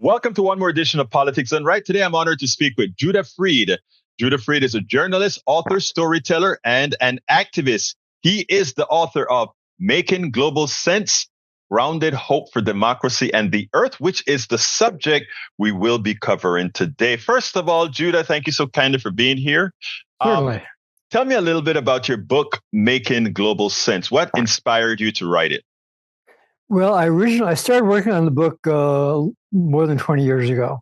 Welcome to one more edition of Politics Done Right. Today, I'm honored to speak with Judah Fried. Judah Fried is a journalist, author, storyteller, and an activist. He is the author of Making Global Sense, Grounded Hope for Democracy and the Earth, which is the subject we will be covering today. First of all, Judah, thank you so kindly for being here. Certainly. Tell me a little bit about your book, Making Global Sense. What inspired you to write it? Well, I started working on the book more than 20 years ago.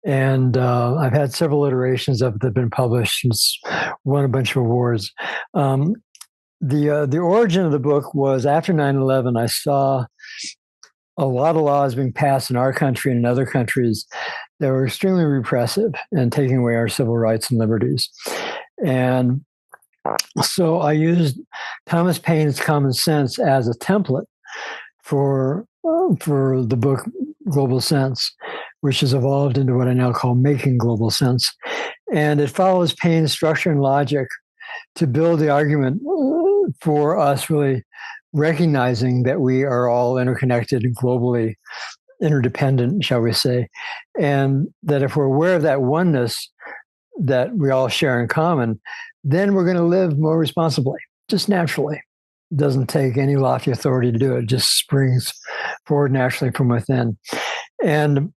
And I've had several iterations of it that have been published. It's won a bunch of awards. The origin of the book was after 9/11, I saw a lot of laws being passed in our country and in other countries that were extremely repressive and taking away our civil rights and liberties. And so I used Thomas Paine's Common Sense as a template for the book Global Sense, which has evolved into what I now call Making Global Sense. And it follows Paine's structure and logic to build the argument for us really recognizing that we are all interconnected and globally interdependent, shall we say, and that if we're aware of that oneness that we all share in common, then we're going to live more responsibly, just naturally. It doesn't take any lofty authority to do it. It just springs forward naturally from within. And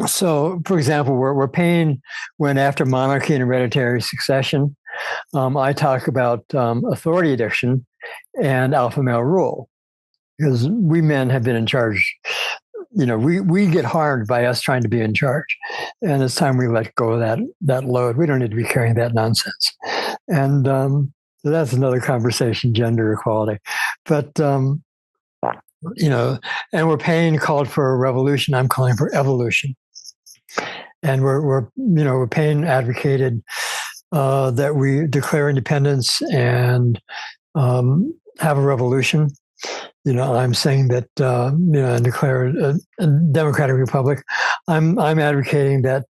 so, for example, where Paine went after monarchy and hereditary succession, I talk about authority addiction and alpha male rule, because we men have been in charge. You know, we get harmed by us trying to be in charge, and it's time we let go of that load. We don't need to be carrying that nonsense. And so that's another conversation, gender equality. But and where Paine called for a revolution, I'm calling for evolution. And where Paine advocated that we declare independence and have a revolution. I'm saying that and declare a democratic republic. I'm advocating that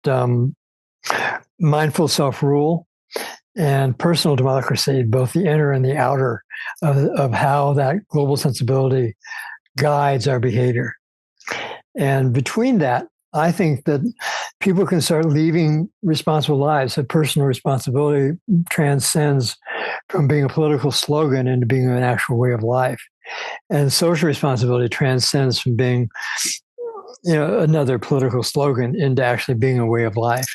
mindful self-rule and personal democracy, both the inner and the outer, of how that global sensibility guides our behavior. And between that, I think that people can start leading responsible lives. So personal responsibility transcends from being a political slogan into being an actual way of life. And social responsibility transcends from being another political slogan into actually being a way of life.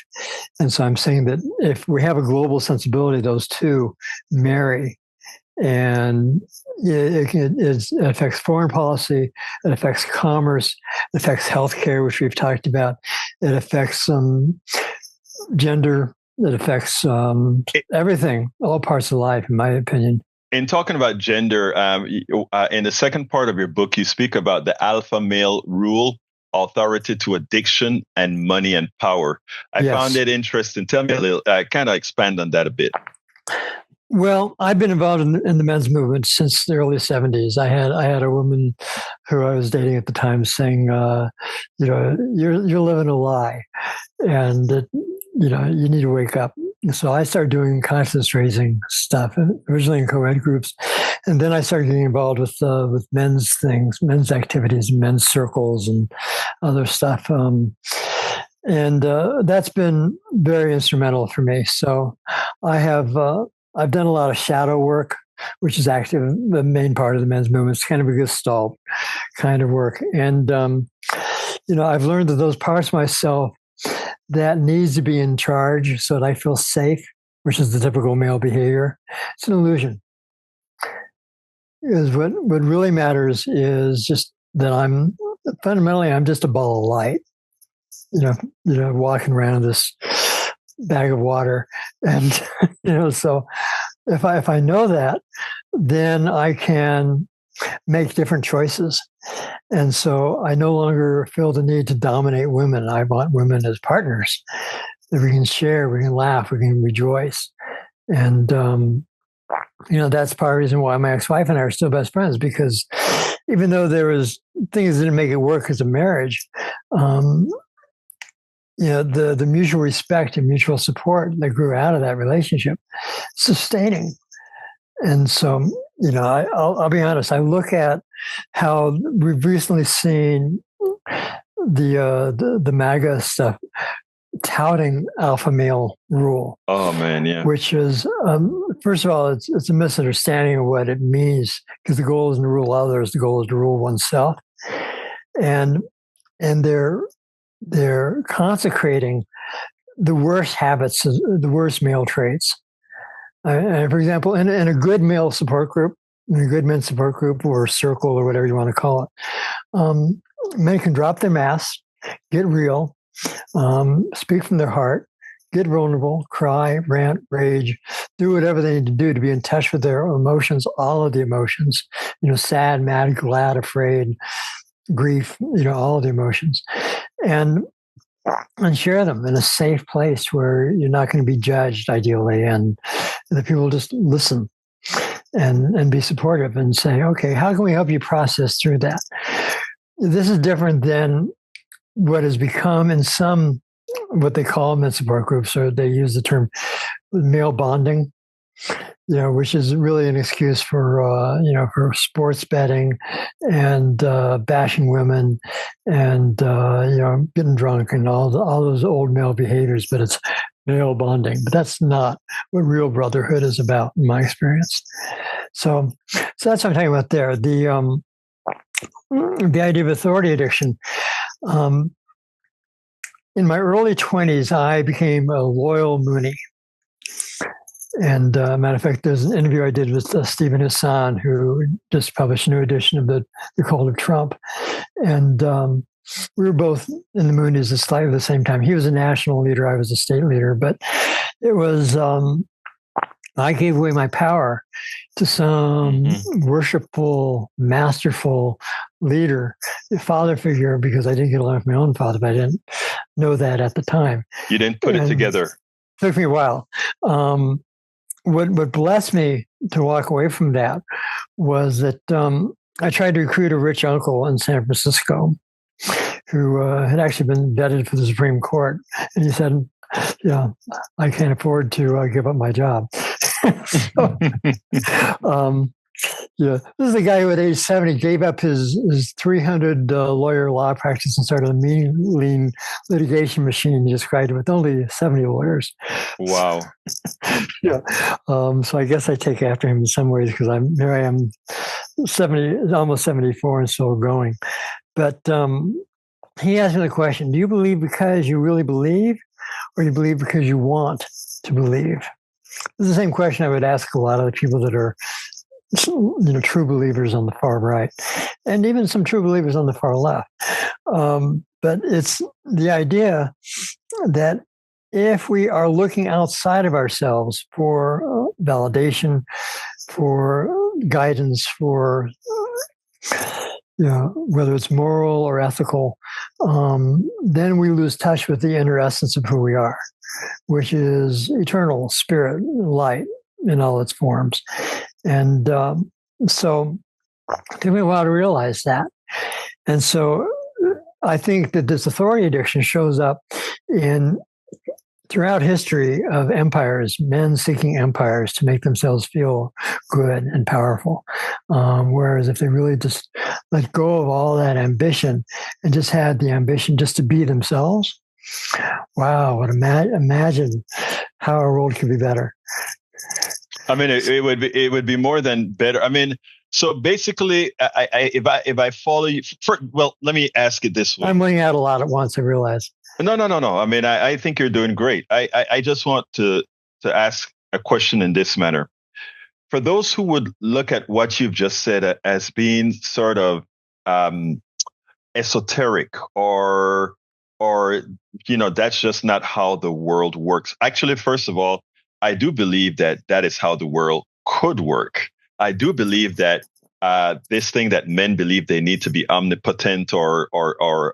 And so I'm saying that if we have a global sensibility, those two marry. And it affects foreign policy, it affects commerce, it affects healthcare, which we've talked about. It affects gender, it affects everything, all parts of life, in my opinion. In talking about gender, in the second part of your book, you speak about the alpha male rule, authority to addiction, and money and power. I found it interesting. Tell me a little, kind of expand on that a bit. Well, I've been involved in the men's movement since the early 70s. I had a woman who I was dating at the time saying, you're living a lie, and that, you need to wake up. So I started doing conscience raising stuff, originally in co-ed groups, and then I started getting involved with men's things, men's activities, men's circles, and other stuff. And that's been very instrumental for me. So I've done a lot of shadow work, which is active, the main part of the men's movement. It's kind of a gestalt kind of work. And, I've learned that those parts of myself that needs to be in charge so that I feel safe, which is the typical male behavior, it's an illusion. Because what really matters is just that I'm just a ball of light, walking around this bag of water. And, so if I know that, then I can make different choices. And so I no longer feel the need to dominate women. I want women as partners that we can share, we can laugh, we can rejoice. And, that's part of the reason why my ex-wife and I are still best friends, because even though there was things that didn't make it work as a marriage, the mutual respect and mutual support that grew out of that relationship, sustaining. And so, I'll be honest, I look at how we've recently seen the MAGA stuff, touting alpha male rule. Oh man, yeah. Which is, first of all, it's a misunderstanding of what it means, because the goal isn't to rule others; the goal is to rule oneself. And they're consecrating the worst habits, the worst male traits. For example, in a good male support group, in a good men's support group or circle or whatever you want to call it, men can drop their masks, get real, speak from their heart, get vulnerable, cry, rant, rage, do whatever they need to do to be in touch with their emotions, all of the emotions, sad, mad, glad, afraid, grief, all of the emotions, and share them in a safe place where you're not going to be judged, ideally, and the people just listen and be supportive and say, okay, how can we help you process through that? This is different than what has become in some, what they call men's support groups, or they use the term male bonding, which is really an excuse for, for sports betting and bashing women and, getting drunk and all those old male behaviors, but it's male bonding. But that's not what real brotherhood is about, in my experience. So that's what I'm talking about there. The idea of authority addiction. In my early 20s, I became a loyal Moonie. And matter of fact, there's an interview I did with Stephen Hassan, who just published a new edition of the Cult of Trump. And we were both in the Moonies at slightly the same time. He was a national leader, I was a state leader. But it was, I gave away my power to some worshipful, masterful leader, father figure, because I didn't get along with my own father, but I didn't know that at the time. You didn't put it together. Took me a while. What blessed me to walk away from that was that I tried to recruit a rich uncle in San Francisco who had actually been vetted for the Supreme Court. And he said, I can't afford to give up my job. So, this is a guy who at age 70 gave up his 300 lawyer law practice and started a lean litigation machine. He described it with only 70 lawyers. Wow. So I guess I take after him in some ways, because here I am 70, almost 74 and still going. But he asked me the question, do you believe because you really believe, or you believe because you want to believe? It's the same question I would ask a lot of the people that are true believers on the far right, and even some true believers on the far left. But it's the idea that if we are looking outside of ourselves for validation, for guidance, for whether it's moral or ethical, then we lose touch with the inner essence of who we are, which is eternal spirit, light in all its forms. And so it took me a while to realize that. And so I think that this authority addiction shows up throughout history of empires, men seeking empires to make themselves feel good and powerful. Whereas if they really just let go of all that ambition and just had the ambition just to be themselves, wow, imagine how our world could be better. I mean, it would be more than better. I mean, so basically, if I follow you, let me ask it this way. I'm laying out a lot at once, I realize. No. I mean, I think you're doing great. I just want to ask a question in this manner. For those who would look at what you've just said as being sort of esoteric or that's just not how the world works. Actually, first of all, I do believe that is how the world could work. I do believe that this thing that men believe they need to be omnipotent or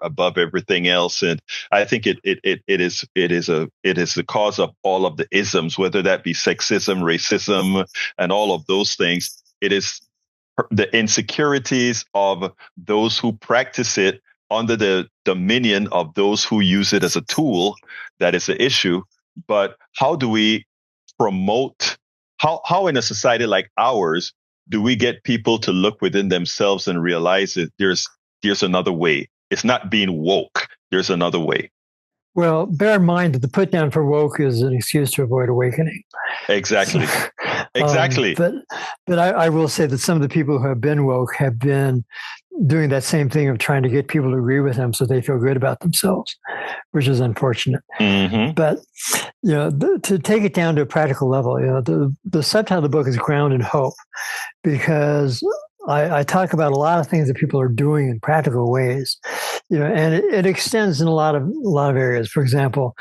above everything else, and I think it is the cause of all of the isms, whether that be sexism, racism, and all of those things. It is the insecurities of those who practice it under the dominion of those who use it as a tool that is the issue. But how do we promote, how in a society like ours do we get people to look within themselves and realize that there's another way? It's not being woke. there's another way. Well, bear in mind that the put down for woke is an excuse to avoid awakening. Exactly. Exactly. But I will say that some of the people who have been woke have been doing that same thing of trying to get people to agree with them so they feel good about themselves, which is unfortunate. Mm-hmm. But, to take it down to a practical level, the subtitle of the book is Ground in Hope, because I talk about a lot of things that people are doing in practical ways, and it extends in a lot of areas. For example,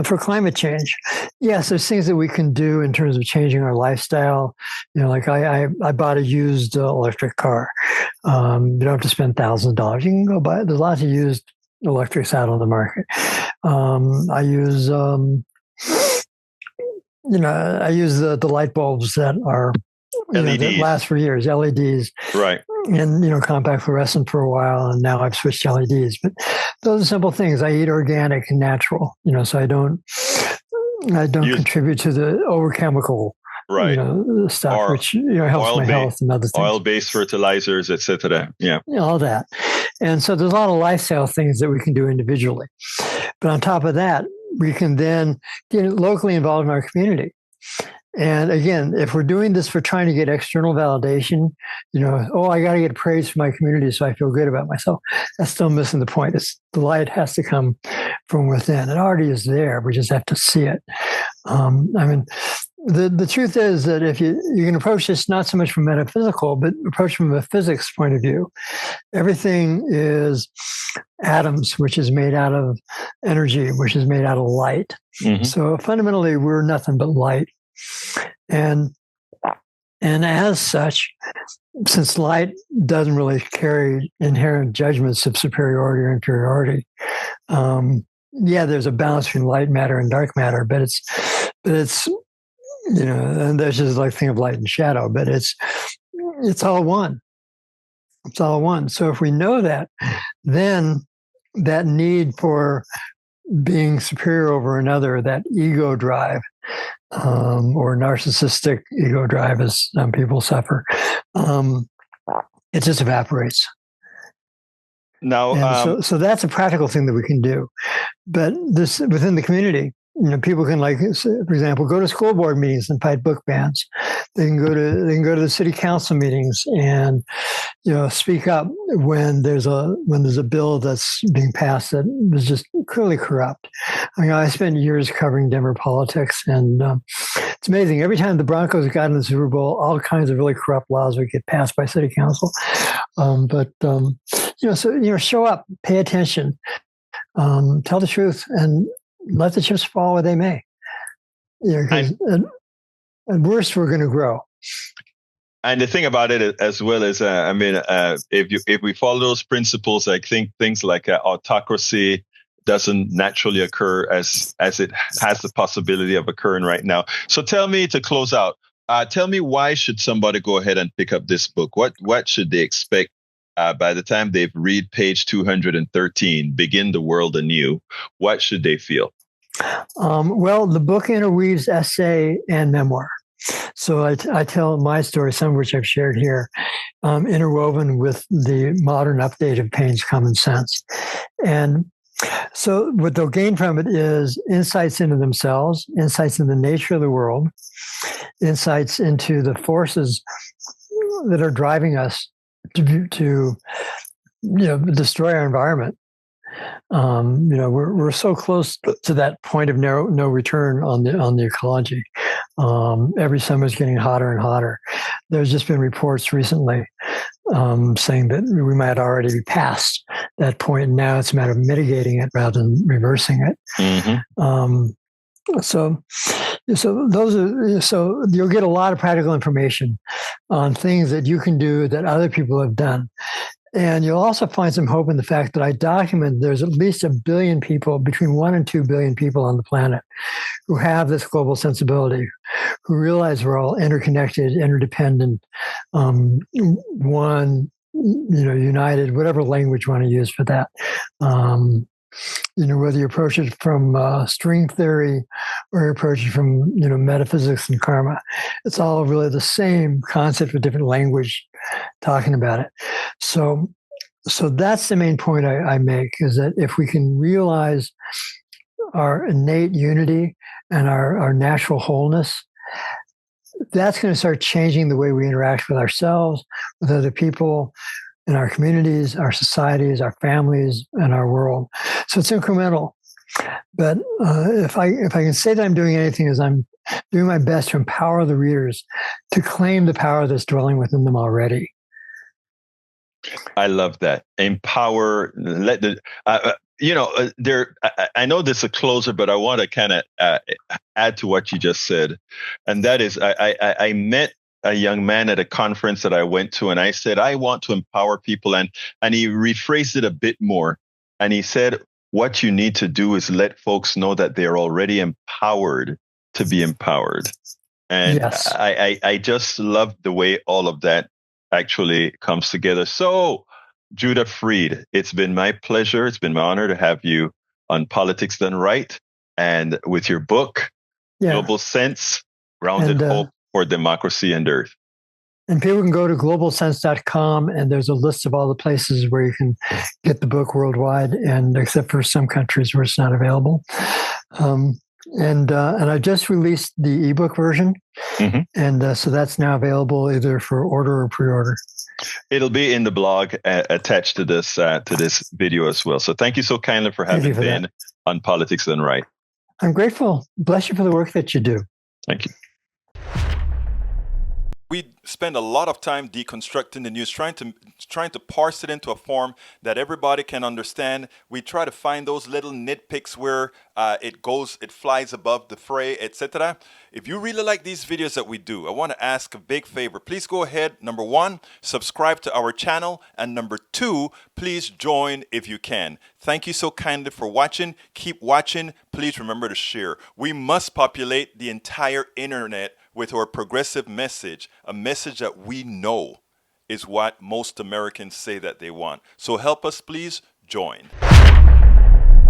for climate change, yes, there's things that we can do in terms of changing our lifestyle. Like I bought a used electric car. You don't have to spend thousands of dollars. You can go buy it. There's lots of used electrics out on the market. I use the light bulbs that are LEDs. that last for years, LEDs. Right. And, compact fluorescent for a while, and now I've switched to LEDs. But those are simple things. I eat organic and natural, so I don't contribute to the over chemical, stuff, which helps my health and other things. Oil-based fertilizers, etc. Yeah. All that. And so there's a lot of lifestyle things that we can do individually. But on top of that, we can then get locally involved in our community. And again, if we're doing this for trying to get external validation, I got to get praise from my community so I feel good about myself. That's still missing the point. The light has to come from within. It already is there. We just have to see it. The truth is that if you can approach this not so much from metaphysical, but approach from a physics point of view, everything is atoms, which is made out of energy, which is made out of light. Mm-hmm. So fundamentally, we're nothing but light. And as such, since light doesn't really carry inherent judgments of superiority or inferiority, there's a balance between light matter and dark matter, but it's and there's just like thing of light and shadow, but it's all one. It's all one. So if we know that, then that need for being superior over another, that ego drive, or narcissistic ego drive, as some people suffer, it just evaporates. Now, so that's a practical thing that we can do. But this within the community, people can, like, for example, go to school board meetings and fight book bans. They can go to the city council meetings and speak up when there's a bill that's being passed that is just clearly corrupt. I spent years covering Denver politics, and it's amazing. Every time the Broncos got in the Super Bowl, all kinds of really corrupt laws would get passed by city council. Show up, pay attention, tell the truth, and let the chips fall where they may. At worst, we're going to grow. And the thing about it as well is, if we follow those principles, I think things like autocracy doesn't naturally occur as it has the possibility of occurring right now. So tell me, to close out, why should somebody go ahead and pick up this book? What should they expect by the time they've read page 213, Begin the World Anew? What should they feel? Well, the book interweaves essay and memoir. So I tell my story, some of which I've shared here, interwoven with the modern update of Paine's Common Sense. And so what they'll gain from it is insights into themselves, insights into the nature of the world, insights into the forces that are driving us to destroy our environment. We're so close to that point of no return on the ecology. Every summer is getting hotter and hotter. There's just been reports recently saying that we might already be past that point. Now it's a matter of mitigating it rather than reversing it. Mm-hmm. So you'll get a lot of practical information on things that you can do that other people have done. And you'll also find some hope in the fact that I document there's at least 1 billion people, between 1 and 2 billion people on the planet, who have this global sensibility, who realize we're all interconnected, interdependent, one, united, whatever language you want to use for that. Whether you approach it from string theory or you approach it from, metaphysics and karma, it's all really the same concept with different language talking about it. So So that's the main point I make, is that if we can realize our innate unity and our natural wholeness, that's going to start changing the way we interact with ourselves, with other people, in our communities, our societies, our families, and our world. So it's incremental. But if I can say that I'm doing anything, is I'm doing my best to empower the readers to claim the power that's dwelling within them already. I love that. Empower. Let the there. I know this is a closer, but I want to kind of add to what you just said, and that is, I met a young man at a conference that I went to, and I said, I want to empower people, and he rephrased it a bit more, and he said, what you need to do is let folks know that they're already empowered to be empowered. And yes. I just love the way all of that actually comes together. So, Judah Freed, it's been my pleasure. It's been my honor to have you on Politics Done Right, and with your book, Global Sense, Grounded Hope for Democracy and Earth. And people can go to globalsense.com, and there's a list of all the places where you can get the book worldwide, and except for some countries where it's not available. And I just released the ebook version, and so that's now available either for order or pre-order. It'll be in the blog attached to this video as well. So thank you so kindly for having been on Politics Done Right. I'm grateful. Bless you for the work that you do. Thank you. We spend a lot of time deconstructing the news, trying to parse it into a form that everybody can understand. We try to find those little nitpicks where it flies above the fray, etc. If you really like these videos that we do, I want to ask a big favor. Please go ahead. Number 1, subscribe to our channel. And number 2, please join if you can. Thank you so kindly for watching. Keep watching. Please remember to share. We must populate the entire internet with our progressive message, a message that we know is what most Americans say that they want. So help us, please join.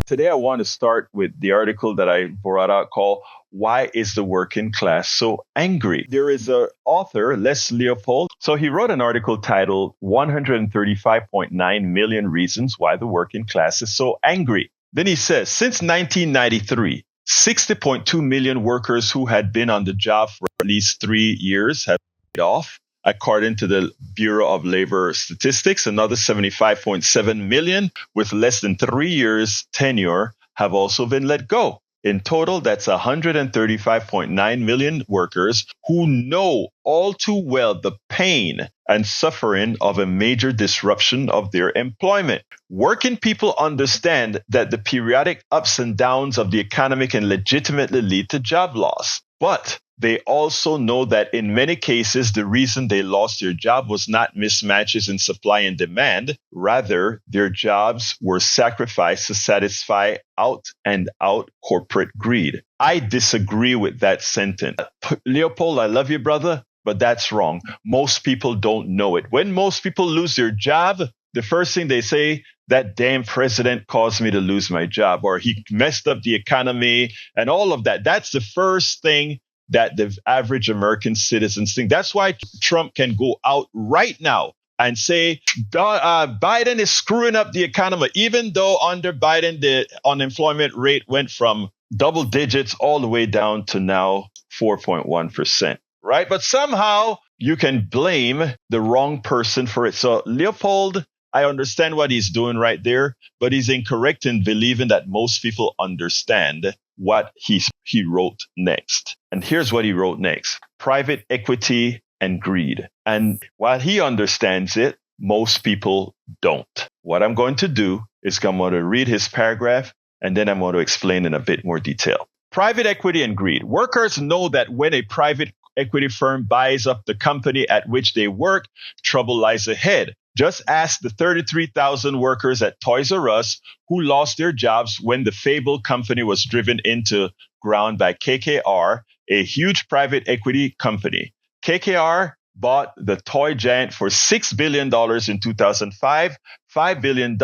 Today, I want to start with the article that I brought out called Why is the Working Class So Angry? There is an author, Les Leopold. So he wrote an article titled 135.9 Million Reasons Why the Working Class is So Angry. Then he says, since 1993, 60.2 million workers who had been on the job for at least 3 years have laid off, according to the Bureau of Labor Statistics. Another 75.7 million with less than 3 years tenure have also been let go. In total, that's 135.9 million workers who know all too well the pain and suffering of a major disruption of their employment. Working people understand that the periodic ups and downs of the economy can legitimately lead to job loss. But they also know that in many cases, the reason they lost their job was not mismatches in supply and demand. Rather, their jobs were sacrificed to satisfy out and out corporate greed. I disagree with that sentence. Leopold, I love you, brother, but that's wrong. Most people don't know it. When most people lose their job, the first thing they say, that damn president caused me to lose my job, or he messed up the economy and all of that. That's the first thing that the average American citizens think. That's why Trump can go out right now and say Biden is screwing up the economy, even though under Biden, the unemployment rate went from double digits all the way down to now 4.1%, right? But somehow you can blame the wrong person for it. So Leopold, I understand what he's doing right there, but he's incorrect in believing that most people understand what he wrote next. And here's what he wrote next: private equity and greed. And while he understands it, most people don't. What I'm going to do is I'm going to read his paragraph, and then I'm going to explain in a bit more detail. Private equity and greed. Workers know that when a private equity firm buys up the company at which they work, trouble lies ahead. Just ask the 33,000 workers at Toys R Us who lost their jobs when the fabled company was driven into ground by KKR, a huge private equity company. KKR bought the toy giant for $6 billion in 2005. $5 billion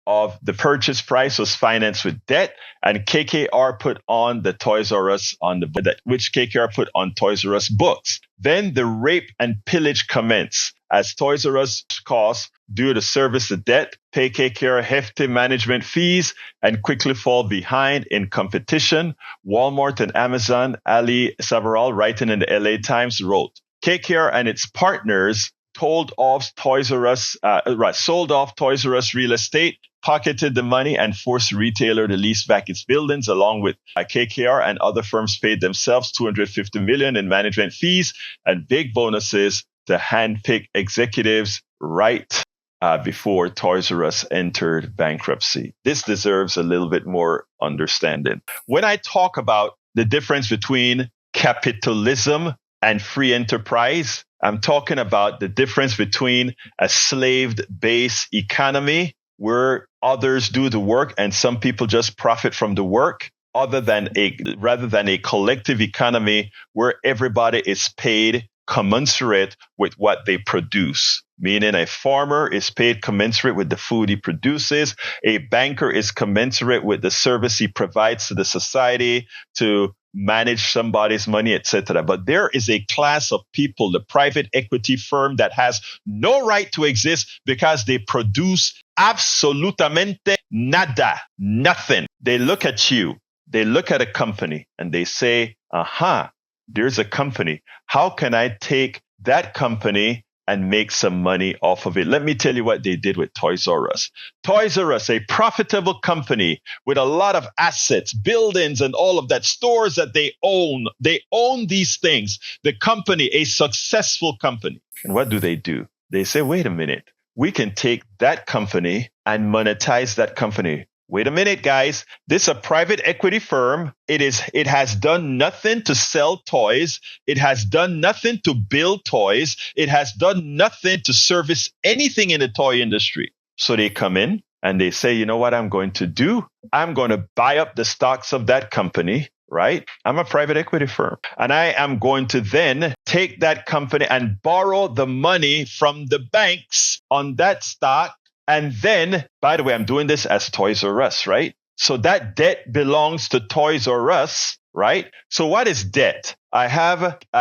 of the purchase price was financed with debt, and KKR put on the Toys R Us which KKR put on Toys R Us books. Then the rape and pillage commenced. as Toys R Us costs due to service the debt, pay KKR hefty management fees, and quickly fall behind in competition. Walmart and Amazon, Ali Savarral, writing in the LA Times, wrote, KKR and its partners sold off Toys R Us real estate, pocketed the money, and forced the retailer to lease back its buildings, along with KKR and other firms paid themselves $250 million in management fees and big bonuses to handpick executives right before Toys R Us entered bankruptcy. This deserves a little bit more understanding. When I talk about the difference between capitalism and free enterprise, I'm talking about the difference between a slave-based economy where others do the work and some people just profit from the work, rather than a collective economy where everybody is paid commensurate with what they produce. Meaning a farmer is paid commensurate with the food he produces. A banker is commensurate with the service he provides to the society to manage somebody's money, etc. But there is a class of people, the private equity firm, that has no right to exist because they produce absolutamente nada, nothing. They look at you, they look at a company and they say, aha, there's a company. How can I take that company and make some money off of it? Let me tell you what they did with Toys R Us. Toys R Us, a profitable company with a lot of assets, buildings, and all of that, stores that they own. They own these things. The company, a successful company. And what do? They say, wait a minute, we can take that company and monetize that company. Wait a minute, guys. This is a private equity firm. It has done nothing to sell toys. It has done nothing to build toys. It has done nothing to service anything in the toy industry. So they come in and they say, you know what I'm going to do? I'm going to buy up the stocks of that company, right? I'm a private equity firm. And I am going to then take that company and borrow the money from the banks on that stock. And then, by the way, I'm doing this as Toys R Us, right? So that debt belongs to Toys R Us, right? So what is debt? I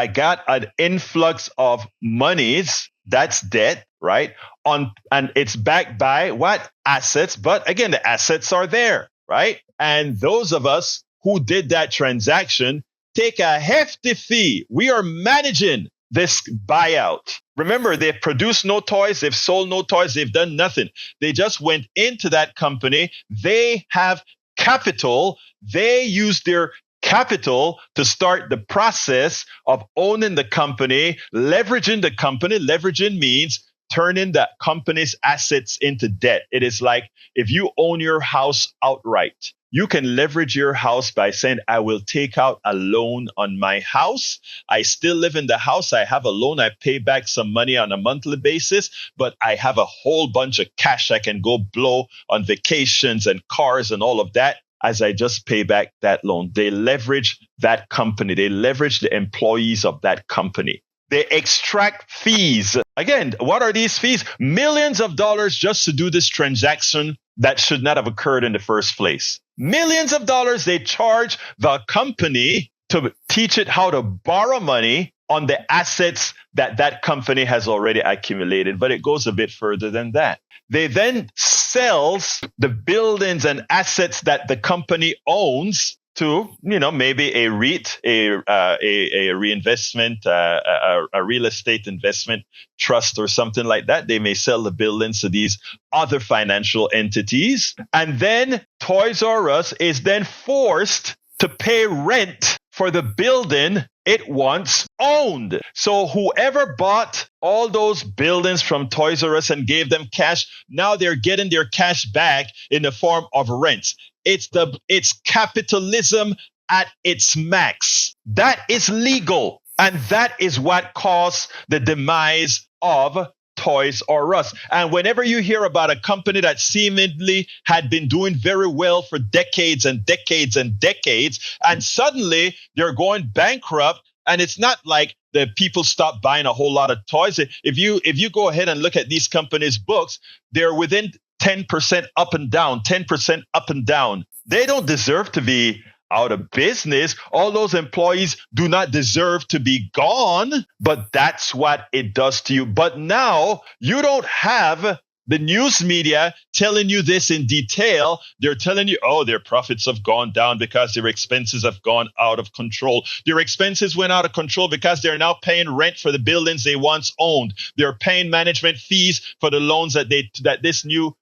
got an influx of monies. That's debt, right? And it's backed by what? Assets. But again, the assets are there, right? And those of us who did that transaction take a hefty fee. We are managing this buyout. Remember, they've produced no toys, they've sold no toys, they've done nothing. They just went into that company. They have capital. They use their capital to start the process of owning the company, leveraging the company. Leveraging means turning the company's assets into debt. It is like if you own your house outright. You can leverage your house by saying, I will take out a loan on my house. I still live in the house. I have a loan. I pay back some money on a monthly basis, but I have a whole bunch of cash I can go blow on vacations and cars and all of that as I just pay back that loan. They leverage that company. They leverage the employees of that company. They extract fees. Again, what are these fees? Millions of dollars just to do this transaction that should not have occurred in the first place. Millions of dollars they charge the company to teach it how to borrow money on the assets that that company has already accumulated. But it goes a bit further than that. They then sells the buildings and assets that the company owns to, maybe a REIT, a reinvestment, a real estate investment trust or something like that. They may sell the buildings to these other financial entities. And then Toys R Us is then forced to pay rent for the building it once owned. So whoever bought all those buildings from Toys R Us and gave them cash, now they're getting their cash back in the form of rents. It's capitalism at its max. That is legal. And that is what caused the demise of Toys R Us. And whenever you hear about a company that seemingly had been doing very well for decades and decades and decades, and suddenly they're going bankrupt, and it's not like the people stop buying a whole lot of toys. If you go ahead and look at these companies' books, they're within 10% up and down, 10% up and down. They don't deserve to be out of business. All those employees do not deserve to be gone, but that's what it does to you. But now you don't have the news media telling you this in detail. They're telling you, oh, their profits have gone down because their expenses have gone out of control. Their expenses went out of control because they're now paying rent for the buildings they once owned. They're paying management fees for the loans that this new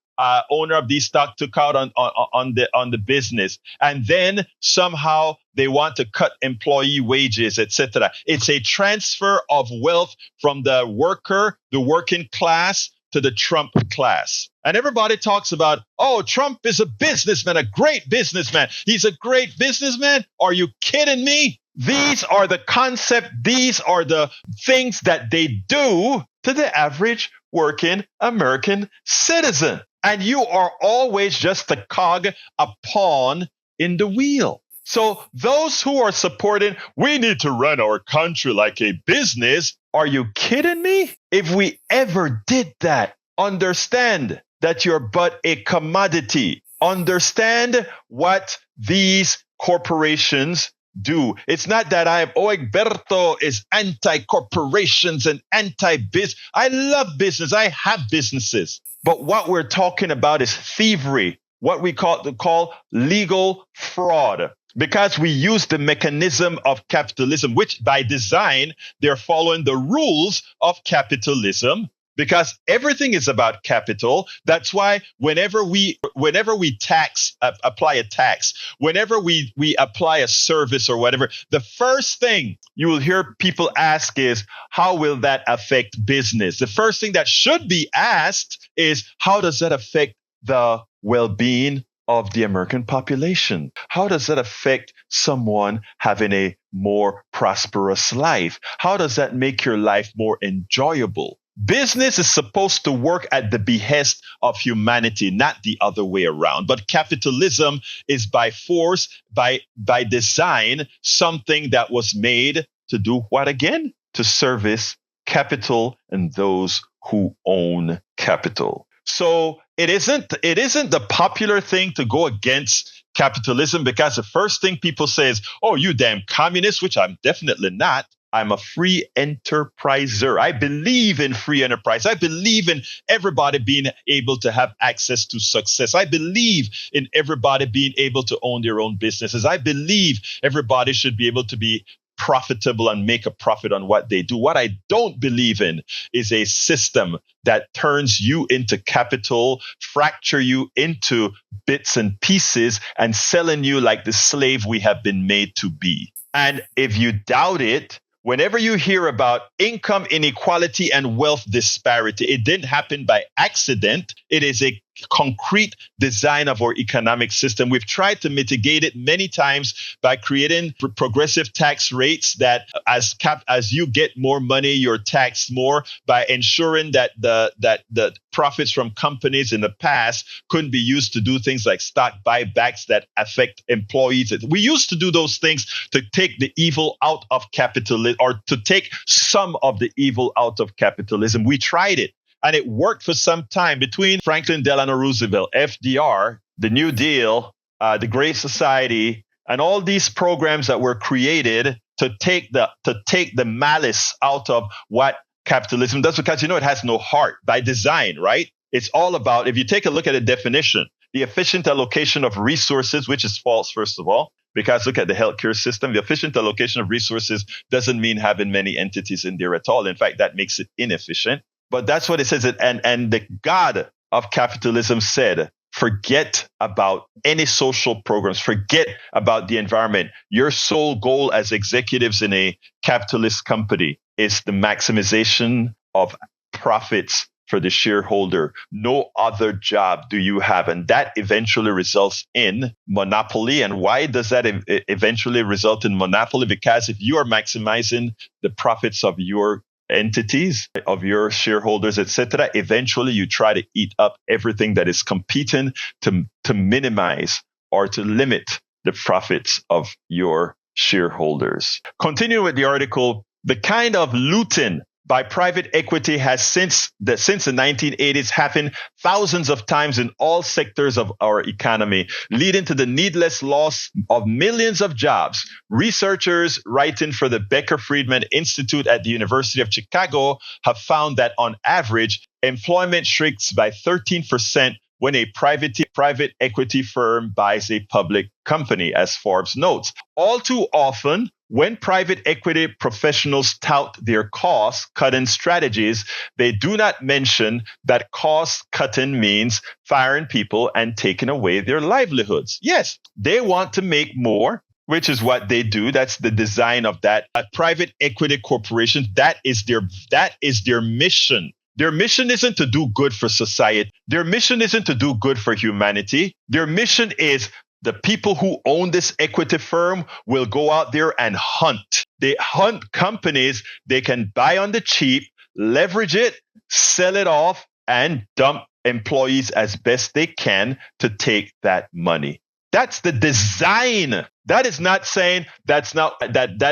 owner of these stock took out on the business, and then somehow they want to cut employee wages, etc. It's a transfer of wealth from the worker, the working class, to the Trump class. And everybody talks about, oh, Trump is a businessman, a great businessman. He's a great businessman. Are you kidding me? These are the concept. These are the things that they do to the average working American citizen. And you are always just a cog, a pawn in the wheel. So those who are supporting, we need to run our country like a business. Are you kidding me? If we ever did that, understand that you're but a commodity. Understand what these corporations do. It's not that Egberto is anti-corporations and anti-business. I love business. I have businesses. But what we're talking about is thievery, what we call legal fraud. Because we use the mechanism of capitalism, which by design, they're following the rules of capitalism, because everything is about capital. That's why whenever we apply a tax, whenever we apply a service or whatever, the first thing you will hear people ask is, how will that affect business? The first thing that should be asked is, how does that affect the well-being of the American population? How does that affect someone having a more prosperous life? How does that make your life more enjoyable? Business is supposed to work at the behest of humanity, not the other way around. But capitalism is by force, by design, something that was made to do what again? To service capital and those who own capital. So it isn't the popular thing to go against capitalism, because the first thing people say is, oh, you damn communist, which I'm definitely not. I'm a free enterpriser. I believe in free enterprise. I believe in everybody being able to have access to success. I believe in everybody being able to own their own businesses. I believe everybody should be able to be profitable and make a profit on what they do. What I don't believe in is a system that turns you into capital, fracture you into bits and pieces, and selling you like the slave we have been made to be. And if you doubt it, whenever you hear about income inequality and wealth disparity, it didn't happen by accident. It is a concrete design of our economic system. We've tried to mitigate it many times by creating progressive tax rates that as you get more money, you're taxed more, by ensuring that the profits from companies in the past couldn't be used to do things like stock buybacks that affect employees. We used to do those things to take the evil out of capitalism, or to take some of the evil out of capitalism. We tried it. And it worked for some time between Franklin Delano Roosevelt, FDR, the New Deal, the Great Society, and all these programs that were created to take the malice out of what capitalism does, because, it has no heart by design, right? It's all about, if you take a look at the definition, the efficient allocation of resources, which is false, first of all, because look at the healthcare system. The efficient allocation of resources doesn't mean having many entities in there at all. In fact, that makes it inefficient. But that's what it says. And the God of capitalism said, forget about any social programs, forget about the environment. Your sole goal as executives in a capitalist company is the maximization of profits for the shareholder. No other job do you have. And that eventually results in monopoly. And why does that eventually result in monopoly? Because if you are maximizing the profits of your entities, of your shareholders, etc., eventually you try to eat up everything that is competing to minimize or to limit the profits of your shareholders. Continue with the article. The kind of looting by private equity has since the 1980s happened thousands of times in all sectors of our economy, leading to the needless loss of millions of jobs. Researchers writing for the Becker-Friedman Institute at the University of Chicago have found that on average, employment shrinks by 13% when a private equity firm buys a public company, as Forbes notes. All too often, when private equity professionals tout their cost-cutting strategies, they do not mention that cost-cutting means firing people and taking away their livelihoods. Yes, they want to make more, which is what they do. That's the design of that. A private equity corporation, that is their mission. Their mission isn't to do good for society. Their mission isn't to do good for humanity. Their mission is the people who own this equity firm will go out there and hunt. They hunt companies they can buy on the cheap, leverage it, sell it off, and dump employees as best they can to take that money. That's the design. That is not saying that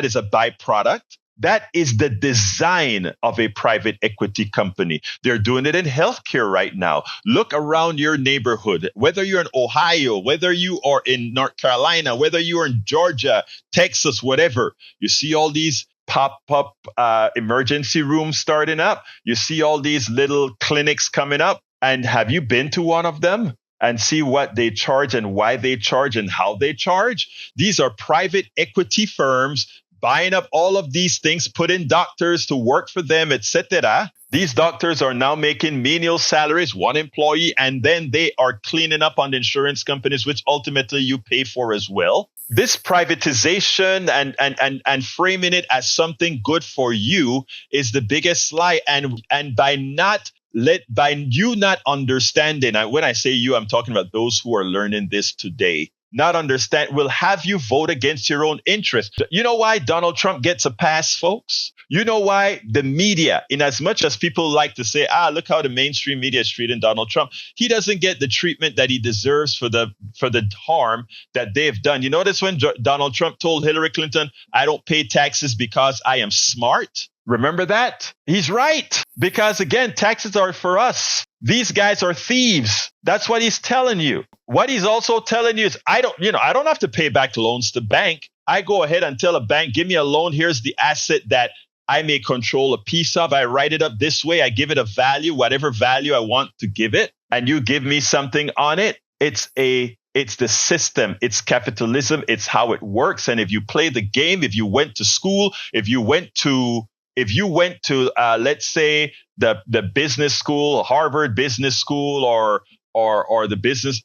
is a byproduct. That is the design of a private equity company. They're doing it in healthcare right now. Look around your neighborhood, whether you're in Ohio, whether you are in North Carolina, whether you're in Georgia, Texas, whatever. You see all these pop-up emergency rooms starting up. You see all these little clinics coming up. And have you been to one of them and see what they charge and why they charge and how they charge? These are private equity firms buying up all of these things, putting doctors to work for them, etc. These doctors are now making menial salaries, one employee, and then they are cleaning up on the insurance companies, which ultimately you pay for as well. This privatization and framing it as something good for you is the biggest lie. And by you not understanding, and when I say you, I'm talking about those who are learning this today, not understand, will have you vote against your own interest. You know why Donald Trump gets a pass, folks? You know why the media, in as much as people like to say, look how the mainstream media is treating Donald Trump, he doesn't get the treatment that he deserves for the harm that they've done. You notice when Donald Trump told Hillary Clinton, I don't pay taxes because I am smart? Remember that? He's right. Because again, taxes are for us. These guys are thieves. That's what he's telling you. What he's also telling you is, I don't have to pay back loans to bank. I go ahead and tell a bank, give me a loan. Here's the asset that I may control a piece of. I write it up this way. I give it a value, whatever value I want to give it. And you give me something on it. It's the system. It's capitalism. It's how it works. And if you play the game, if you went to school, if you went to let's say the business school, Harvard Business School, or the business,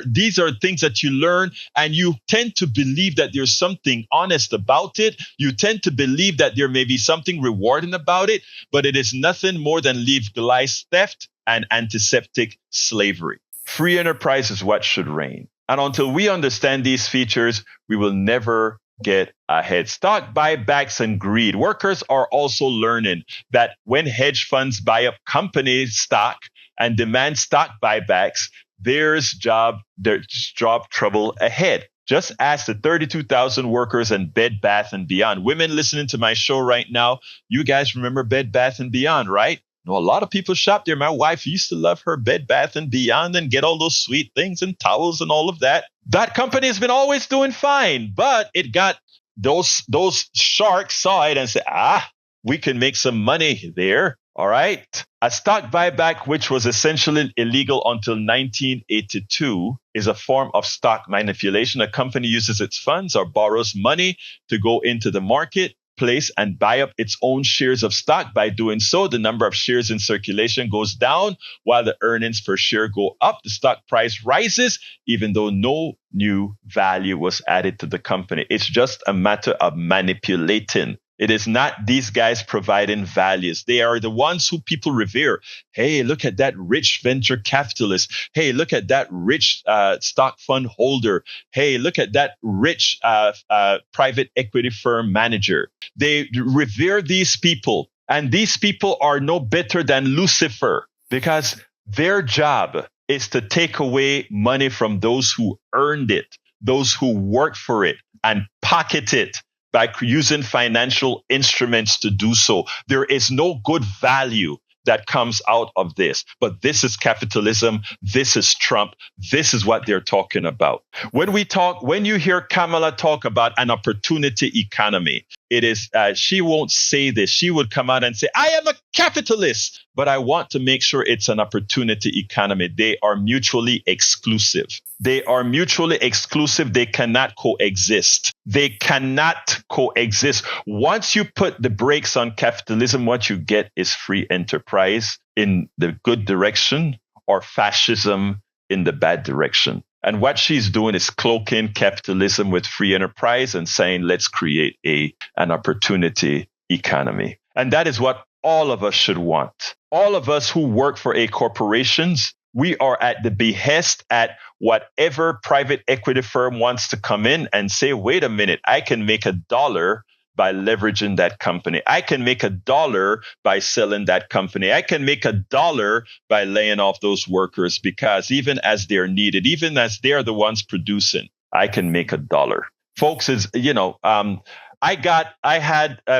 these are things that you learn, and you tend to believe that there's something honest about it. You tend to believe that there may be something rewarding about it, but it is nothing more than legalized theft and antiseptic slavery. Free enterprise is what should reign. And until we understand these features, we will never get ahead. Stock buybacks and greed. Workers are also learning that when hedge funds buy up company stock and demand stock buybacks, there's job trouble ahead. Just ask the 32,000 workers in Bed Bath & Beyond. Women listening to my show right now, you guys remember Bed Bath & Beyond, right? No, a lot of people shop there. My wife used to love her Bed Bath & Beyond and get all those sweet things and towels and all of that. That company has been always doing fine, but it got those sharks saw it and said, we can make some money there. All right. A stock buyback, which was essentially illegal until 1982, is a form of stock manipulation. A company uses its funds or borrows money to go into the marketplace and buy up its own shares of stock. By doing so, the number of shares in circulation goes down while the earnings per share go up. The stock price rises, even though no new value was added to the company. It's just a matter of manipulating. It is not these guys providing values. They are the ones who people revere. Hey, look at that rich venture capitalist. Hey, look at that rich stock fund holder. Hey, look at that rich private equity firm manager. They revere these people. And these people are no better than Lucifer, because their job is to take away money from those who earned it, those who worked for it, and pocket it. by using financial instruments to do so. There is no good value that comes out of this. But this is capitalism. This is Trump. This is what they're talking about. When you hear Kamala talk about an opportunity economy, it is, she won't say this. She would come out and say, I am a capitalist, but I want to make sure it's an opportunity economy. They are mutually exclusive. They are mutually exclusive. They cannot coexist. They cannot coexist. Once you put the brakes on capitalism, what you get is free enterprise in the good direction or fascism in the bad direction. And what she's doing is cloaking capitalism with free enterprise and saying, let's create an opportunity economy. And that is what all of us should want. All of us who work for corporations, we are at the behest at whatever private equity firm wants to come in and say, wait a minute, I can make $1 by leveraging that company. I can make $1 by selling that company. I can make $1 by laying off those workers, because even as they're needed, even as they're the ones producing, I can make $1. Folks, I'm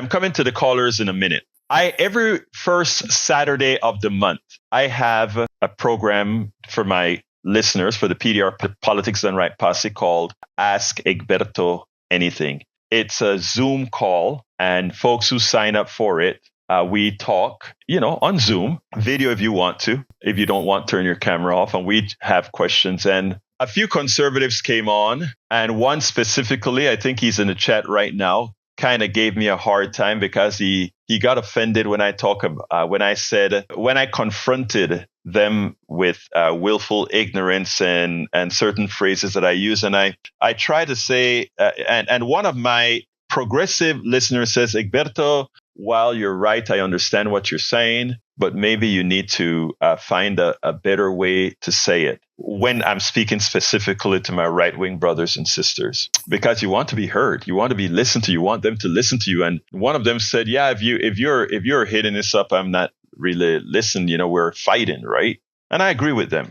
coming to the callers in a minute. Every first Saturday of the month, I have a program for my listeners, for the PDR Politics Done Right Posse, called Ask Egberto Anything. It's a Zoom call, and folks who sign up for it, we talk, on Zoom, video if you want to. If you don't want, turn your camera off, and we have questions. And a few conservatives came on, and one specifically, I think he's in the chat right now, kind of gave me a hard time because he got offended when I confronted them with willful ignorance and certain phrases that I use. And I try to say, and one of my progressive listeners says, Egberto, while you're right, I understand what you're saying, but maybe you need to find a better way to say it when I'm speaking specifically to my right-wing brothers and sisters, because you want to be heard, you want to be listened to, you want them to listen to you. And one of them said, yeah, if you're hitting this up, I'm not really listening, we're fighting, right? And I agree with them.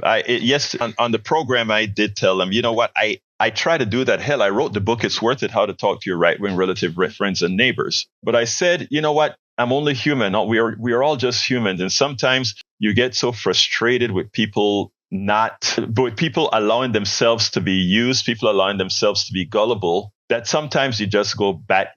On the program, I did tell them, you know what, I try to do that. Hell, I wrote the book, It's Worth It, How to Talk to Your Right-Wing Relative Friends and Neighbors. But I said, you know what, I'm only human. We are all just humans. And sometimes you get so frustrated with people allowing themselves to be used, people allowing themselves to be gullible, that sometimes you just go bat,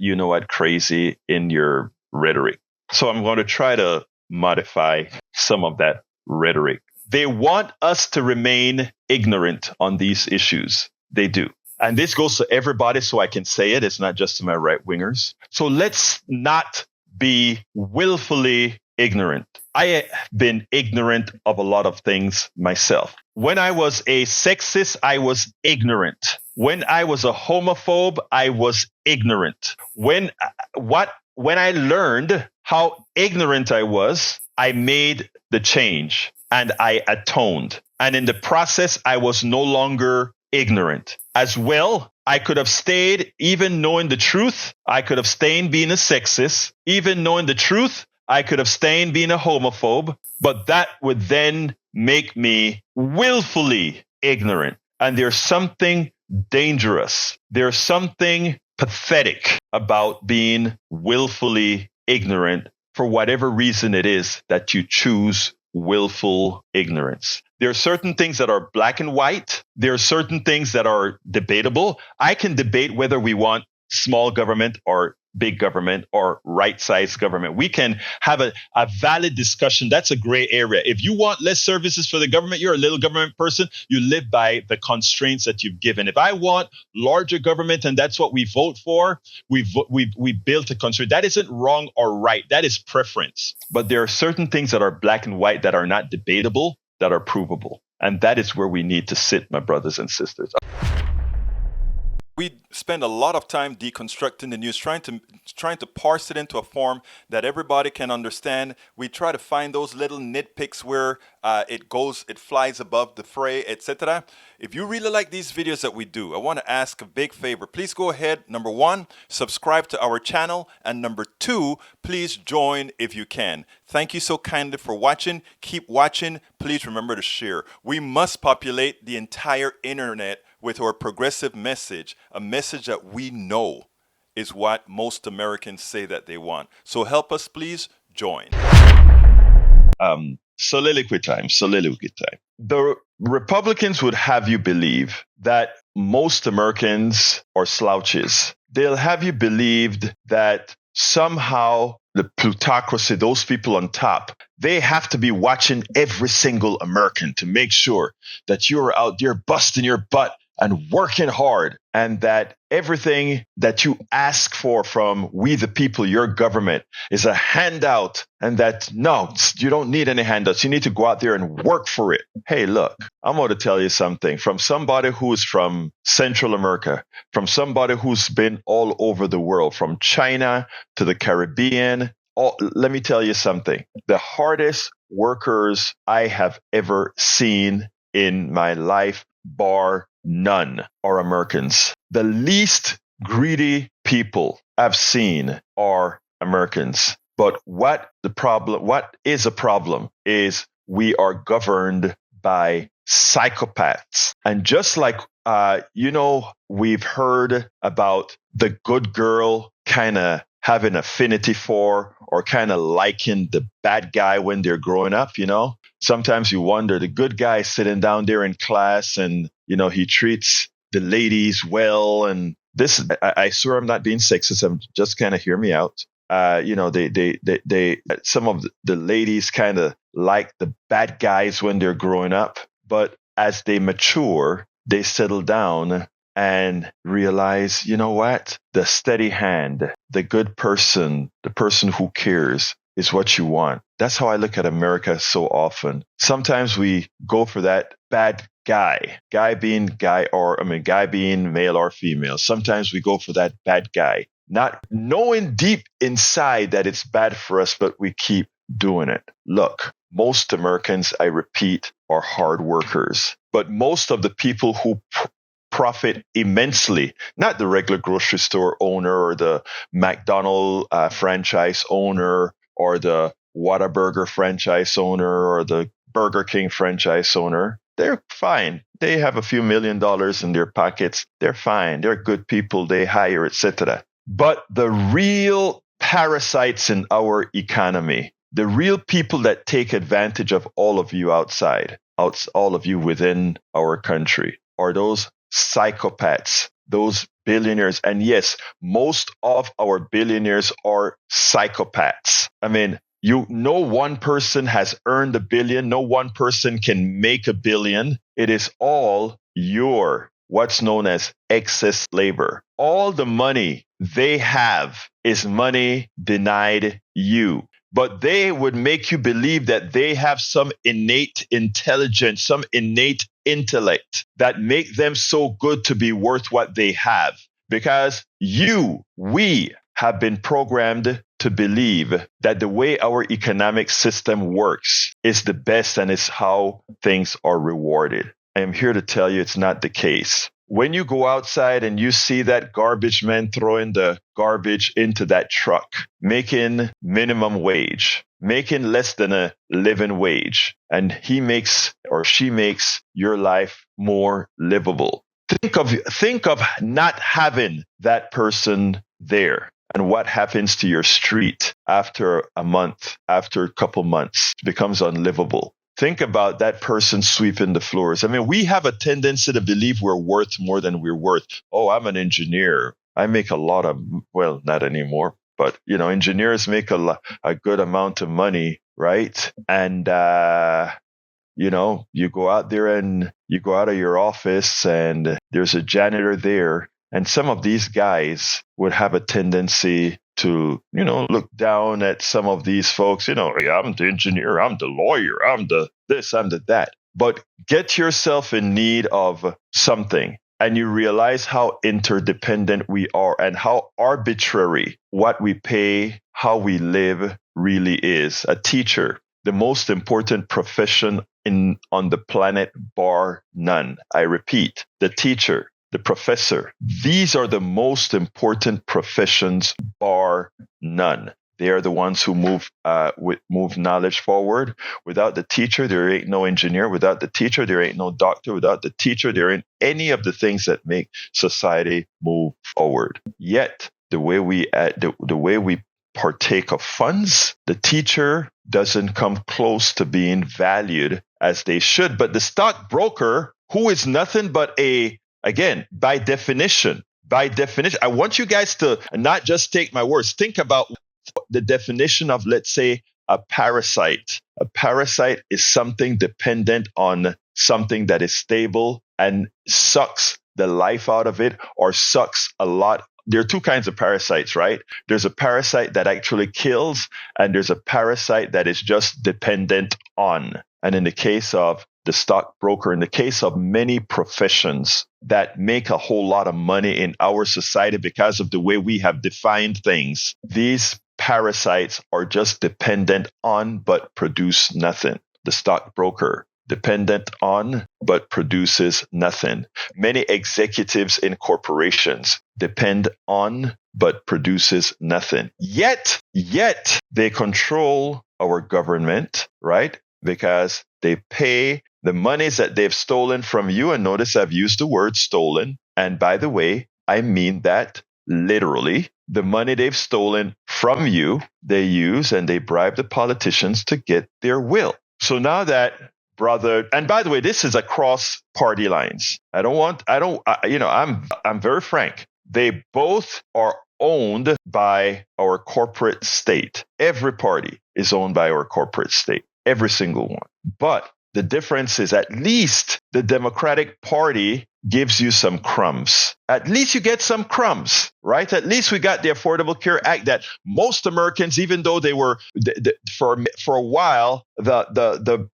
crazy in your rhetoric. So I'm going to try to modify some of that rhetoric. They want us to remain ignorant on these issues. They do. And this goes to everybody, so I can say it. It's not just to my right-wingers. So let's not be willfully ignorant. I have been ignorant of a lot of things myself. When I was a sexist, I was ignorant. When I was a homophobe, I was ignorant. When I learned how ignorant I was, I made the change and I atoned. And in the process, I was no longer ignorant. As well, I could have stayed even knowing the truth. I could have stayed being a sexist. Even knowing the truth, I could have stayed being a homophobe. But that would then make me willfully ignorant. And there's something dangerous. There's something pathetic about being willfully ignorant for whatever reason it is that you choose willful ignorance. There are certain things that are black and white. There are certain things that are debatable. I can debate whether we want small government or big government or right-sized government. We can have a valid discussion. That's a gray area. If you want less services for the government, you're a little government person. You live by the constraints that you've given. If I want larger government and that's what we vote for, we built a constraint. That isn't wrong or right. That is preference. But there are certain things that are black and white that are not debatable, that are provable. And that is where we need to sit, my brothers and sisters. We spend a lot of time deconstructing the news, trying to parse it into a form that everybody can understand. We try to find those little nitpicks where it flies above the fray, etc. If you really like these videos that we do, I want to ask a big favor. Please go ahead. Number 1, subscribe to our channel. And number 2, please join if you can. Thank you so kindly for watching. Keep watching. Please remember to share. We must populate the entire internet with our progressive message, a message that we know is what most Americans say that they want. So help us, please join. Soliloquy time. The Republicans would have you believe that most Americans are slouches. They'll have you believe that somehow the plutocracy, those people on top, they have to be watching every single American to make sure that you're out there busting your butt and working hard, and that everything that you ask for from we the people, your government, is a handout, and that no, you don't need any handouts. You need to go out there and work for it. Hey, look, I'm going to tell you something from somebody who's from Central America, from somebody who's been all over the world, from China to the Caribbean. Let me tell you something. The hardest workers I have ever seen in my life, bar none, are Americans. The least greedy people I've seen are Americans. But what is a problem is we are governed by psychopaths. And just like, we've heard about the good girl kind of having affinity for or kind of liking the bad guy when they're growing up, Sometimes you wonder, the good guy is sitting down there in class and, he treats the ladies well. And this, I swear I'm not being sexist. I'm just kind of hear me out. They some of the ladies kind of like the bad guys when they're growing up. But as they mature, they settle down and realize, you know what? The steady hand, the good person, the person who cares is what you want. That's how I look at America so often. Sometimes we go for that bad guy being male or female. Sometimes we go for that bad guy, not knowing deep inside that it's bad for us, but we keep doing it. Look, most Americans, I repeat, are hard workers, but most of the people who profit immensely, not the regular grocery store owner or the McDonald's franchise owner or the Whataburger franchise owner or the Burger King franchise owner. They're fine. They have a few $1 million in their pockets. They're fine. They're good people. They hire, etc. But the real parasites in our economy, the real people that take advantage of all of you outside, all of you within our country, are those psychopaths, those billionaires. And yes, most of our billionaires are psychopaths. I mean, no one person has earned $1 billion. No one person can make $1 billion. It is all what's known as excess labor. All the money they have is money denied you. But they would make you believe that they have some innate intelligence, some innate intellect that make them so good to be worth what they have. Because we have been programmed to believe that the way our economic system works is the best and is how things are rewarded. I am here to tell you it's not the case. When you go outside and you see that garbage man throwing the garbage into that truck, making minimum wage, making less than a living wage, and he makes or she makes your life more livable. Think of not having that person there and what happens to your street after a month, after a couple months. It becomes unlivable. Think about that person sweeping the floors. I mean, we have a tendency to believe we're worth more than we're worth. Oh, I'm an engineer. I make a lot of, well, not anymore, but, engineers make a good amount of money, right? And, you go out there and you go out of your office and there's a janitor there. And some of these guys would have a tendency to, look down at some of these folks, hey, I'm the engineer, I'm the lawyer, I'm the this, I'm the that. But get yourself in need of something and you realize how interdependent we are and how arbitrary what we pay, how we live really is. A teacher, the most important profession on the planet, bar none. I repeat, the teacher, the professor. These are the most important professions, bar none. They are the ones who move knowledge forward. Without the teacher, there ain't no engineer. Without the teacher, there ain't no doctor. Without the teacher, there ain't any of the things that make society move forward. Yet, the way we partake of funds, the teacher doesn't come close to being valued as they should. But the stockbroker, who is nothing but again, by definition, I want you guys to not just take my words. Think about the definition of, let's say, a parasite. A parasite is something dependent on something that is stable and sucks the life out of it, or sucks a lot. There are two kinds of parasites, right? There's a parasite that actually kills, and there's a parasite that is just dependent on. And in the case of the stockbroker, in the case of many professions that make a whole lot of money in our society because of the way we have defined things, these parasites are just dependent on but produce nothing. The stockbroker, dependent on but produces nothing. Many executives in corporations depend on but produces nothing. Yet they control our government, right? Because they pay the monies that they've stolen from you. And notice I've used the word stolen. And by the way, I mean that literally. The money they've stolen from you, they use and they bribe the politicians to get their will. So now that brother, and by the way, this is across party lines. I'm very frank. They both are owned by our corporate state. Every party is owned by our corporate state. Every single one. But the difference is at least the Democratic Party gives you some crumbs. At least you get some crumbs, right? At least we got the Affordable Care Act that most Americans, even though they were for a while, the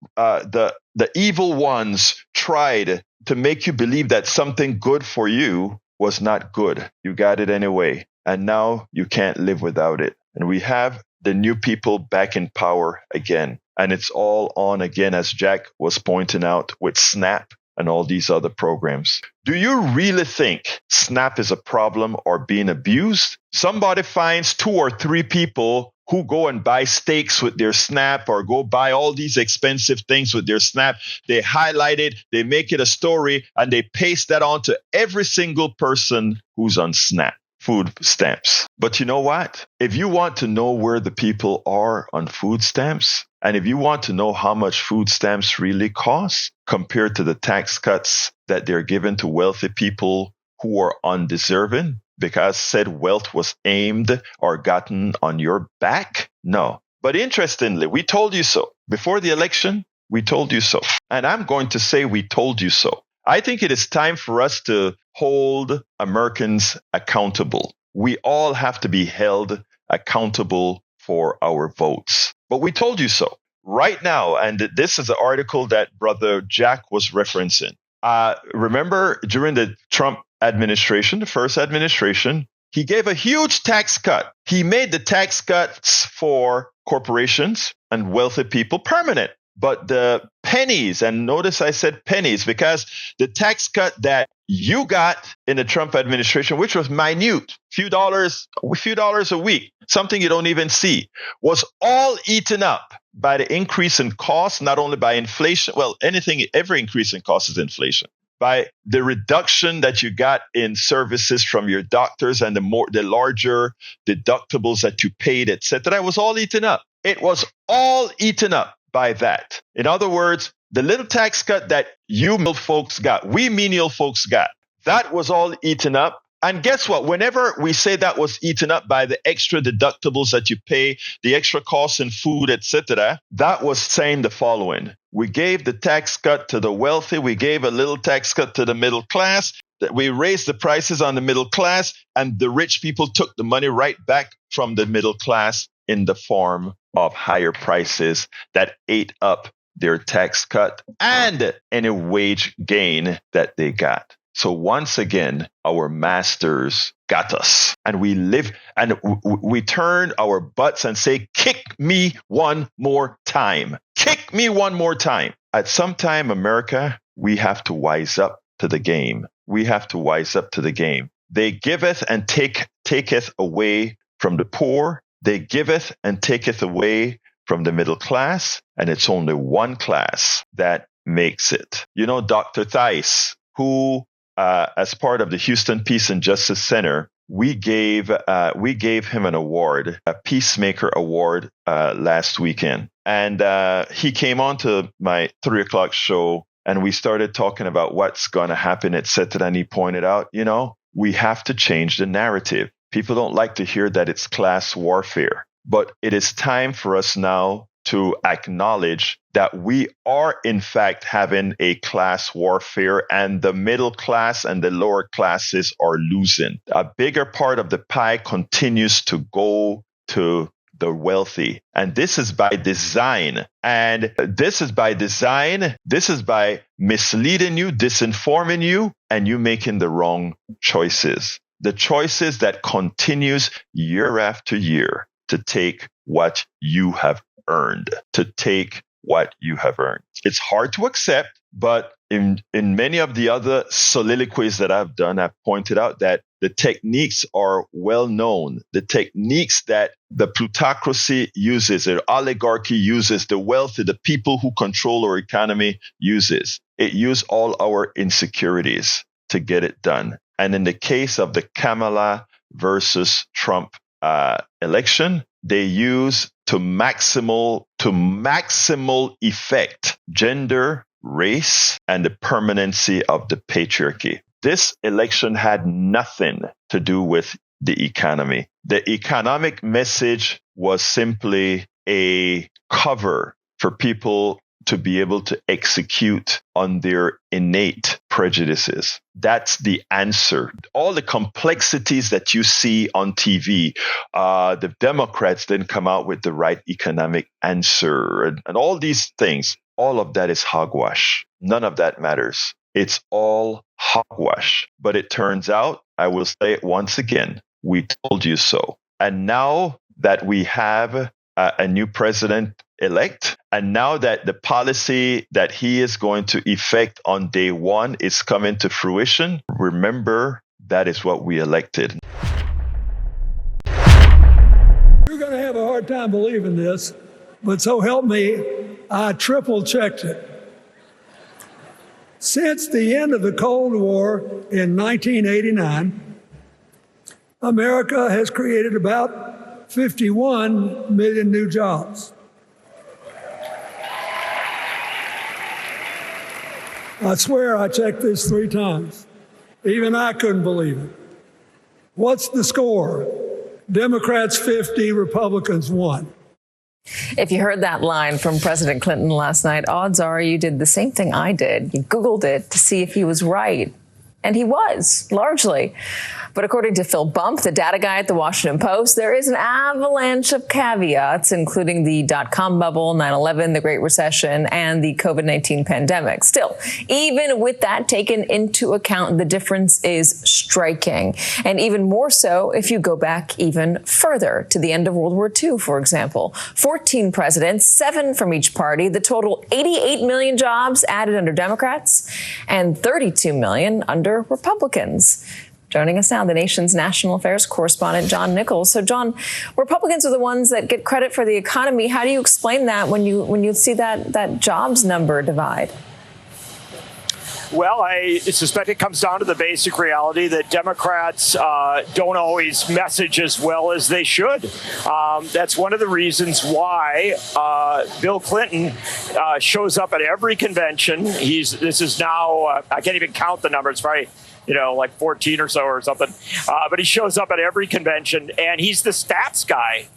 evil ones tried to make you believe that something good for you was not good. You got it anyway, and now you can't live without it. And we have the new people back in power again. And it's all on again, as Jack was pointing out, with SNAP and all these other programs. Do you really think SNAP is a problem or being abused? Somebody finds 2 or 3 people who go and buy steaks with their SNAP or go buy all these expensive things with their SNAP. They highlight it, they make it a story, and they paste that on to every single person who's on SNAP. Food stamps. But you know what? If you want to know where the people are on food stamps, and if you want to know how much food stamps really cost compared to the tax cuts that they're given to wealthy people who are undeserving because said wealth was aimed or gotten on your back? No. But interestingly, we told you so. Before the election, we told you so. And I'm going to say we told you so. I think it is time for us to hold Americans accountable. We all have to be held accountable for our votes. But we told you so. Right now, and this is an article that Brother Jack was referencing. Remember, during the Trump administration, the first administration, he gave a huge tax cut. He made the tax cuts for corporations and wealthy people permanent. But the pennies, and notice I said pennies, because the tax cut that you got in the Trump administration, which was minute, few dollars a week, something you don't even see, was all eaten up by the increase in cost, not only by inflation. Well, every increase in cost is inflation. By the reduction that you got in services from your doctors and the larger deductibles that you paid, etc., it was all eaten up. It was all eaten up by that. In other words, the little tax cut that you folks got, we menial folks got, that was all eaten up. And guess what? Whenever we say that was eaten up by the extra deductibles that you pay, the extra costs in food, etc., that was saying the following. We gave the tax cut to the wealthy. We gave a little tax cut to the middle class. We raised the prices on the middle class, and the rich people took the money right back from the middle class in the form of higher prices that ate up their tax cut and any wage gain that they got. So once again, our masters got us, and we turn our butts and say, kick me one more time. Kick me one more time. At some time, America, we have to wise up to the game. We have to wise up to the game. They giveth and taketh away from the poor. They giveth and taketh away from the middle class, and it's only one class that makes it. You know, Dr. Theis, who, as part of the Houston Peace and Justice Center, we gave him an award, a Peacemaker Award, last weekend. And he came on to my 3:00 show, and we started talking about what's going to happen, etc. And he pointed out, we have to change the narrative. People don't like to hear that it's class warfare, but it is time for us now to acknowledge that we are, in fact, having a class warfare, and the middle class and the lower classes are losing. A bigger part of the pie continues to go to the wealthy. And this is by design. And this is by design. This is by misleading you, disinforming you, and you making the wrong choices. The choices that continues year after year to take what you have earned, It's hard to accept, but in many of the other soliloquies that I've done, I've pointed out that the techniques are well known. The techniques that the plutocracy uses, the oligarchy uses, the wealthy, the people who control our economy uses. It uses all our insecurities to get it done. And in the case of the Kamala versus Trump election, they use to maximal effect gender, race, and the permanency of the patriarchy. This election had nothing to do with the economy. The economic message was simply a cover for people to be able to execute on their innate prejudices. That's the answer. All the complexities that you see on TV, the Democrats didn't come out with the right economic answer, and all these things, all of that is hogwash. None of that matters. It's all hogwash. But it turns out, I will say it once again, we told you so. And now that we have a new president-elect, and now that the policy that he is going to effect on day one is coming to fruition, remember, that is what we elected. You're going to have a hard time believing this, but so help me, I triple-checked it. Since the end of the Cold War in 1989, America has created about 51 million new jobs. I swear I checked this 3 times. Even I couldn't believe it. What's the score? Democrats 50, Republicans 1. If you heard that line from President Clinton last night, odds are you did the same thing I did. You Googled it to see if he was right. And he was, largely. But according to Phil Bump, the data guy at the Washington Post, there is an avalanche of caveats, including the dot-com bubble, 9/11, the Great Recession, and the COVID-19 pandemic. Still, even with that taken into account, the difference is striking. And even more so if you go back even further to the end of World War II, for example. 14 presidents, 7 from each party, the total 88 million jobs added under Democrats and 32 million under Republicans. Joining us now, the nation's national affairs correspondent, John Nichols. So, John, Republicans are the ones that get credit for the economy. How do you explain that when you see that jobs number divide? Well, I suspect it comes down to the basic reality that Democrats don't always message as well as they should. That's one of the reasons why Bill Clinton shows up at every convention. This is now, I can't even count the numbers, probably, like 14 or so or something. But he shows up at every convention, and he's the stats guy.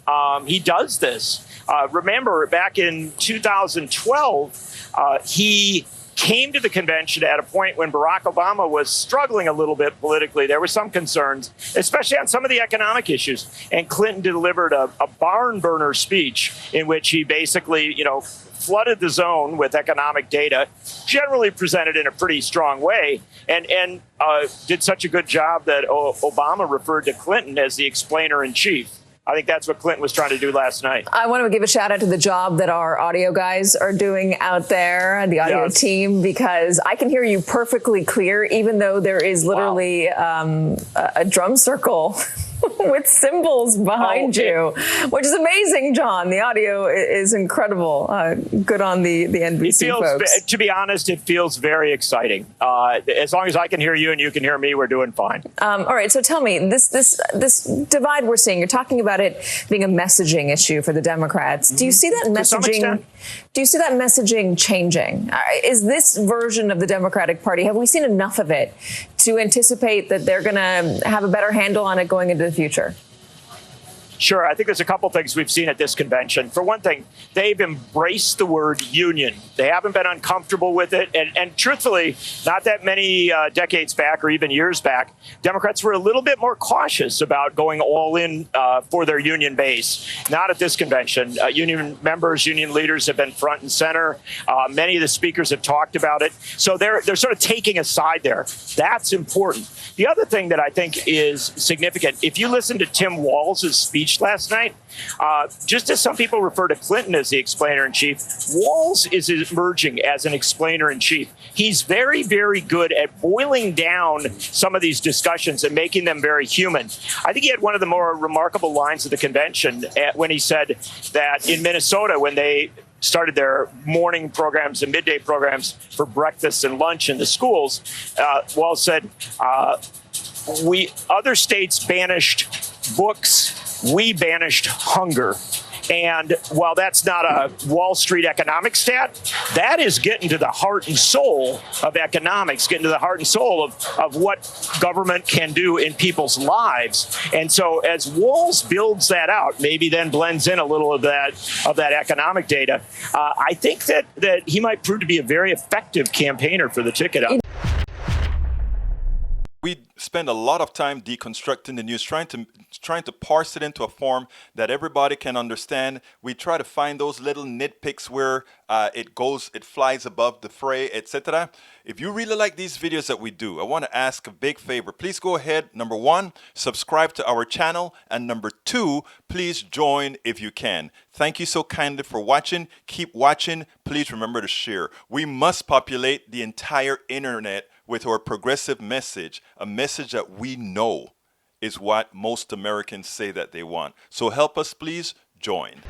He does this. Remember, back in 2012, he came to the convention at a point when Barack Obama was struggling a little bit politically. There were some concerns, especially on some of the economic issues. And Clinton delivered a barn burner speech in which he basically, flooded the zone with economic data, generally presented in a pretty strong way, and did such a good job that Obama referred to Clinton as the explainer-in-chief. I think that's what Clinton was trying to do last night. I want to give a shout out to the job that our audio guys are doing out there, the audio team, because I can hear you perfectly clear, even though there is literally a drum circle with symbols behind you, which is amazing, John. The audio is incredible. Good on the NBC folks. To be honest, it feels very exciting. As long as I can hear you and you can hear me, we're doing fine. All right. So tell me, this divide we're seeing, you're talking about it being a messaging issue for the Democrats. Do you see that messaging? Do you see that messaging changing? Is this version of the Democratic Party, have we seen enough of it to anticipate that they're going to have a better handle on it going into the future? Sure. I think there's a couple things we've seen at this convention. For one thing, they've embraced the word union. They haven't been uncomfortable with it. And truthfully, not that many decades back or even years back, Democrats were a little bit more cautious about going all in for their union base. Not at this convention. Union members, union leaders have been front and center. Many of the speakers have talked about it. So they're sort of taking a side there. That's important. The other thing that I think is significant, if you listen to Tim Walz's speech last night, just as some people refer to Clinton as the explainer-in-chief, Walz is emerging as an explainer-in-chief. He's very, very good at boiling down some of these discussions and making them very human. I think he had one of the more remarkable lines of the convention when he said that in Minnesota, when they started their morning programs and midday programs for breakfast and lunch in the schools, Walz said, other states banished books, we banished hunger. And while that's not a Wall Street economic stat, that is getting to the heart and soul of economics, getting to the heart and soul of what government can do in people's lives. And so as Walz builds that out, maybe then blends in a little of that economic data, I think that he might prove to be a very effective campaigner for the ticket. We spend a lot of time deconstructing the news, trying to parse it into a form that everybody can understand. We try to find those little nitpicks where it flies above the fray, etc. If you really like these videos that we do, I want to ask a big favor. Please go ahead. Number one, subscribe to our channel. And number two, please join if you can. Thank you so kindly for watching. Keep watching. Please remember to share. We must populate the entire internet with our progressive message, a message that we know is what most Americans say that they want. So help us, please join.